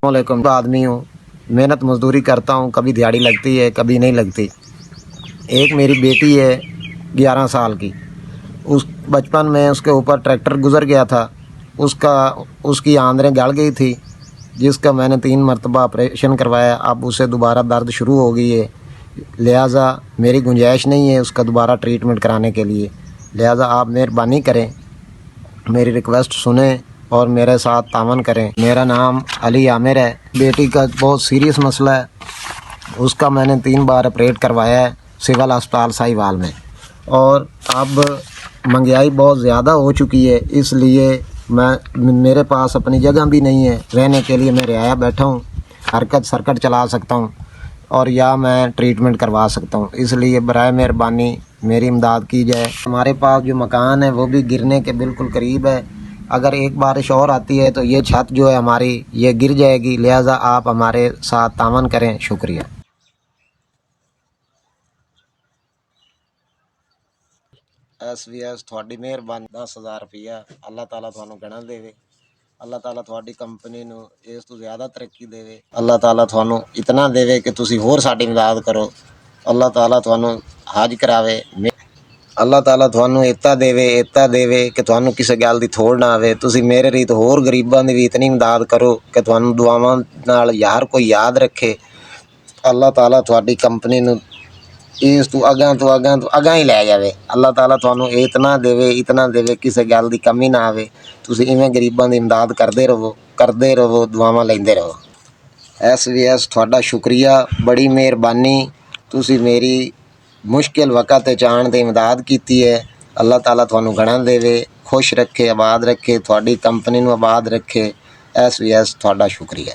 वालेकुम। आदमी हूँ, मेहनत मजदूरी करता हूँ, कभी दिहाड़ी लगती है कभी नहीं लगती। एक मेरी बेटी है 11 साल की, उस बचपन में उसके ऊपर ट्रैक्टर गुज़र गया था, उसकी आंद्रें गल गई थी, जिसका मैंने 3 मरतबा ऑपरेशन करवाया। अब उसे दोबारा दर्द शुरू हो गई है, लिहाजा मेरी गुंजाइश नहीं है उसका दोबारा ट्रीटमेंट कराने के लिए। लिहाजा आप मेहरबानी करें, मेरी रिक्वेस्ट सुनें और मेरे साथ तावन करें। मेरा नाम अली आमिर है। बेटी का बहुत सीरियस मसला है, उसका मैंने 3 बार ऑपरेट करवाया है सिविल अस्पताल साहिवाल में, और अब महंगाई बहुत ज़्यादा हो चुकी है, इसलिए मेरे पास अपनी जगह भी नहीं है रहने के लिए। मैं रियाया बैठा हूँ, हरकत सरकट चला सकता हूँ और या मैं ट्रीटमेंट करवा सकता हूँ, इसलिए बराए मेहरबानी मेरी इमदाद की जाए। हमारे पास जो मकान है वो भी गिरने के बिल्कुल करीब है। अगर एक बारिश और आती है तो ये छत जो है हमारी ये गिर जाएगी। लिहाजा आप हमारे साथ तावन करें। शुक्रिया। SVS ਤੁਹਾਡੀ ਮਿਹਰਬਾਨੀ। 10,000 ਰੁਪਇਆ ਅੱਲਾਹ ਤਾਲਾ ਤੁਹਾਨੂੰ ਗਣਾ ਦੇਵੇ। ਅੱਲਾਹ ਤਾਲਾ ਤੁਹਾਡੀ ਕੰਪਨੀ ਨੂੰ ਇਸ ਤੋਂ ਜ਼ਿਆਦਾ ਤਰੱਕੀ ਦੇਵੇ। ਅੱਲਾਹ ਤਾਲਾ ਤੁਹਾਨੂੰ ਇਤਨਾ ਦੇਵੇ ਕਿ ਤੁਸੀਂ ਹੋਰ ਸਾਡੀ ਮਦਦ ਕਰੋ। ਅੱਲਾਹ ਤਾਲਾ ਤੁਹਾਨੂੰ ਹਜ ਕਰਾਵੇ। ਅੱਲਾਹ ਤਾਲਾ ਤੁਹਾਨੂੰ ਇੱਤਾ ਦੇਵੇ ਕਿ ਤੁਹਾਨੂੰ ਕਿਸੇ ਗੱਲ ਦੀ ਥੋੜ ਨਾ ਆਵੇ। ਤੁਸੀਂ ਮੇਰੇ ਰੀਤ ਹੋਰ ਗਰੀਬਾਂ ਦੀ ਵੀ ਇਤਨੀ ਮਦਦ ਕਰੋ ਕਿ ਤੁਹਾਨੂੰ ਦੁਆਵਾਂ ਨਾਲ ਯਾਰ ਕੋਈ ਯਾਦ ਰੱਖੇ। ਅੱਲਾਹ ਤਾਲਾ ਤੁਹਾਡੀ ਕੰਪਨੀ ਨੂੰ ਇਸ ਤੋਂ ਅਗਾਂਹ ਹੀ ਲੈ ਜਾਵੇ। ਅੱਲਾਹ ਤਾਲਾ ਤੁਹਾਨੂੰ ਇਤਨਾ ਦੇਵੇ ਕਿਸੇ ਗੱਲ ਦੀ ਕਮੀ ਨਾ ਆਵੇ। ਤੁਸੀਂ ਇਵੇਂ ਗਰੀਬਾਂ ਦੀ ਇਮਦਾਦ ਕਰਦੇ ਰਹੋ, ਦੁਆਵਾਂ ਲੈਂਦੇ ਰਹੋ। SVS ਤੁਹਾਡਾ ਸ਼ੁਕਰੀਆ, ਬੜੀ ਮਿਹਰਬਾਨੀ। ਤੁਸੀਂ ਮੇਰੀ ਮੁਸ਼ਕਿਲ ਵਕਤ 'ਤੇ ਆਉਣ 'ਤੇ ਇਮਦਾਦ ਕੀਤੀ ਹੈ। ਅੱਲਾਹ ਤਾਲਾ ਤੁਹਾਨੂੰ ਗਣਾ ਦੇਵੇ, ਖੁਸ਼ ਰੱਖੇ, ਆਬਾਦ ਰੱਖੇ, ਤੁਹਾਡੀ ਕੰਪਨੀ ਨੂੰ ਆਬਾਦ ਰੱਖੇ। SVS ਤੁਹਾਡਾ ਸ਼ੁਕਰੀਆ।